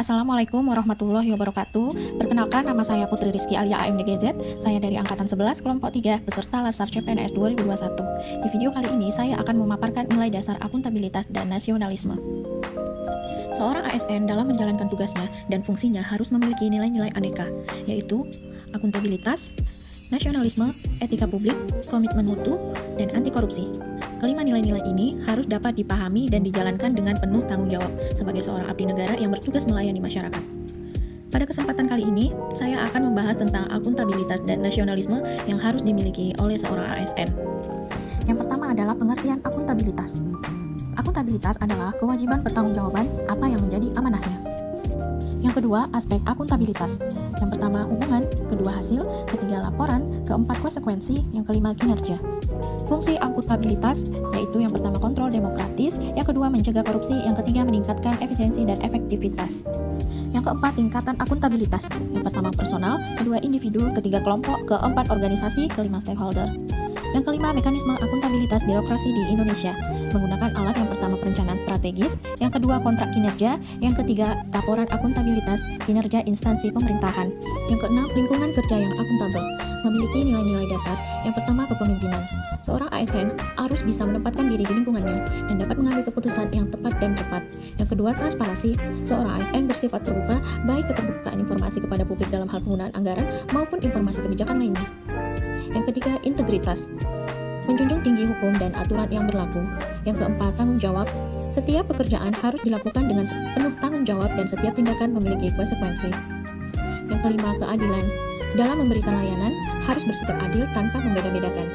Assalamualaikum warahmatullahi wabarakatuh. Perkenalkan, nama saya Putri Rizky Alia AMDGZ. Saya dari Angkatan 11 Kelompok 3 peserta Latsar CPNS 2021. Di video kali ini saya akan memaparkan nilai dasar akuntabilitas dan nasionalisme. Seorang ASN dalam menjalankan tugasnya dan fungsinya harus memiliki nilai-nilai aneka, yaitu akuntabilitas, nasionalisme, etika publik, komitmen mutu, dan anti korupsi. Kelima nilai-nilai ini harus dapat dipahami dan dijalankan dengan penuh tanggung jawab sebagai seorang abdi negara yang bertugas melayani masyarakat. Pada kesempatan kali ini, saya akan membahas tentang akuntabilitas dan nasionalisme yang harus dimiliki oleh seorang ASN. Yang pertama adalah pengertian akuntabilitas. Akuntabilitas adalah kewajiban pertanggungjawaban apa yang menjadi amanahnya. Yang kedua, aspek akuntabilitas. Yang pertama, hubungan, kedua hasil, ketiga laporan, keempat konsekuensi, yang kelima kinerja. Fungsi akuntabilitas yaitu yang pertama kontrol demokratis, yang kedua mencegah korupsi, yang ketiga meningkatkan efisiensi dan efektivitas. Yang keempat, tingkatan akuntabilitas. Yang pertama personal, kedua individu, ketiga kelompok, keempat organisasi, kelima stakeholder. Yang kelima, mekanisme akuntabilitas birokrasi di Indonesia menggunakan alat yang pertama perencanaan strategis, yang kedua kontrak kinerja, yang ketiga laporan akuntabilitas kinerja instansi pemerintahan. Yang keenam, lingkungan kerja yang akuntabel memiliki nilai-nilai dasar. Yang pertama, kepemimpinan. Seorang ASN harus bisa menempatkan diri di lingkungannya dan dapat mengambil keputusan yang tepat dan cepat. Yang kedua, transparansi. Seorang ASN bersifat terbuka, baik keterbukaan informasi kepada publik dalam hal penggunaan anggaran maupun informasi kebijakan lainnya. Yang ketiga, integritas. Menjunjung tinggi hukum dan aturan yang berlaku. Yang keempat, tanggung jawab. Setiap pekerjaan harus dilakukan dengan penuh tanggung jawab dan setiap tindakan memiliki konsekuensi. Yang kelima, keadilan. Dalam memberikan layanan, harus bersikap adil tanpa membeda-bedakan.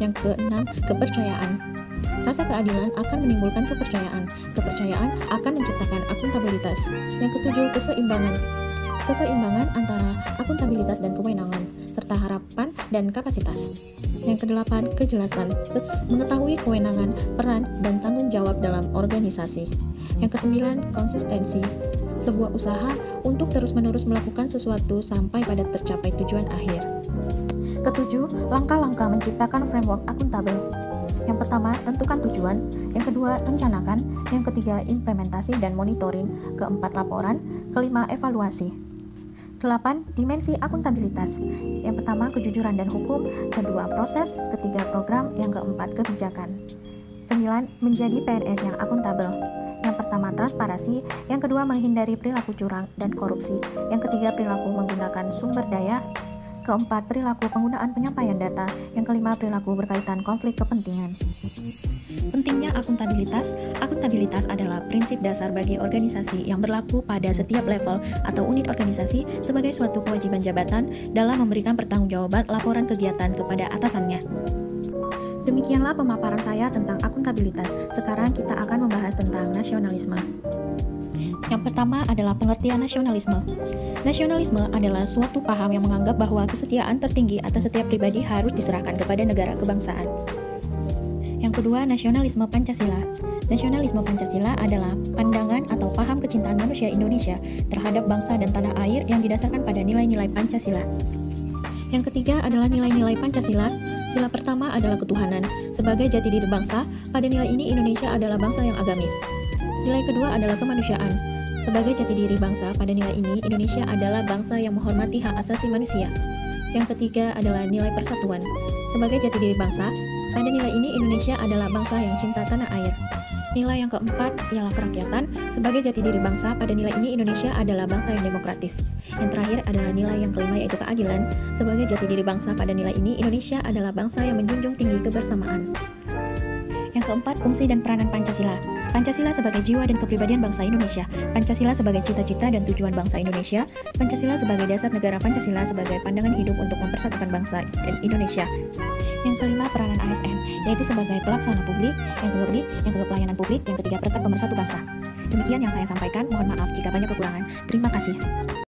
Yang keenam, kepercayaan. Rasa keadilan akan menimbulkan kepercayaan. Kepercayaan akan menciptakan akuntabilitas. Yang ketujuh, keseimbangan. Keseimbangan antara akuntabilitas dan kewenangan, serta harapan dan kapasitas. Yang kedelapan, kejelasan. Mengetahui kewenangan, peran, dan tanggung jawab dalam organisasi. Yang kesembilan, konsistensi. Sebuah usaha untuk terus-menerus melakukan sesuatu sampai pada tercapai tujuan akhir. Ketujuh, langkah-langkah menciptakan framework akuntabel. Yang pertama, tentukan tujuan. Yang kedua, rencanakan. Yang ketiga, implementasi dan monitoring. Keempat, laporan. Kelima, evaluasi. 8. Dimensi akuntabilitas. Yang pertama, kejujuran dan hukum. Kedua, proses. Ketiga, program. Yang keempat, kebijakan. 9. Menjadi PNS yang akuntabel. Yang pertama, transparansi. Yang kedua, menghindari perilaku curang dan korupsi. Yang ketiga, perilaku menggunakan sumber daya. Keempat, perilaku penggunaan penyampaian data. Yang kelima, perilaku berkaitan konflik kepentingan. Pentingnya akuntabilitas. Akuntabilitas adalah prinsip dasar bagi organisasi yang berlaku pada setiap level atau unit organisasi sebagai suatu kewajiban jabatan dalam memberikan pertanggungjawaban laporan kegiatan kepada atasannya. Demikianlah pemaparan saya tentang akuntabilitas. Sekarang kita akan membahas tentang nasionalisme. Yang pertama adalah pengertian nasionalisme. Nasionalisme adalah suatu paham yang menganggap bahwa kesetiaan tertinggi atas setiap pribadi harus diserahkan kepada negara kebangsaan. Yang kedua, nasionalisme Pancasila. Nasionalisme Pancasila adalah pandangan atau paham kecintaan manusia Indonesia terhadap bangsa dan tanah air yang didasarkan pada nilai-nilai Pancasila. Yang ketiga adalah nilai-nilai Pancasila. Sila pertama adalah ketuhanan. Sebagai jati diri bangsa, pada nilai ini Indonesia adalah bangsa yang agamis. Nilai kedua adalah kemanusiaan. Sebagai jati diri bangsa, pada nilai ini Indonesia adalah bangsa yang menghormati hak asasi manusia. Yang ketiga adalah nilai persatuan. Sebagai jati diri bangsa, pada nilai ini Indonesia adalah bangsa yang cinta tanah air. Nilai yang keempat ialah kerakyatan. Sebagai jati diri bangsa, pada nilai ini Indonesia adalah bangsa yang demokratis. Yang terakhir adalah nilai yang kelima yaitu keadilan. Sebagai jati diri bangsa, pada nilai ini Indonesia adalah bangsa yang menjunjung tinggi kebersamaan. Yang keempat, fungsi dan peranan Pancasila. Pancasila sebagai jiwa dan kepribadian bangsa Indonesia. Pancasila sebagai cita-cita dan tujuan bangsa Indonesia. Pancasila sebagai dasar negara. Pancasila sebagai pandangan hidup untuk mempersatukan bangsa dan Indonesia. Yang kelima, peranan ASN, yaitu sebagai pelaksana publik. Yang kedua pelayanan publik. Yang ketiga, perekat pemersatu bangsa. Demikian yang saya sampaikan. Mohon maaf jika banyak kekurangan. Terima kasih.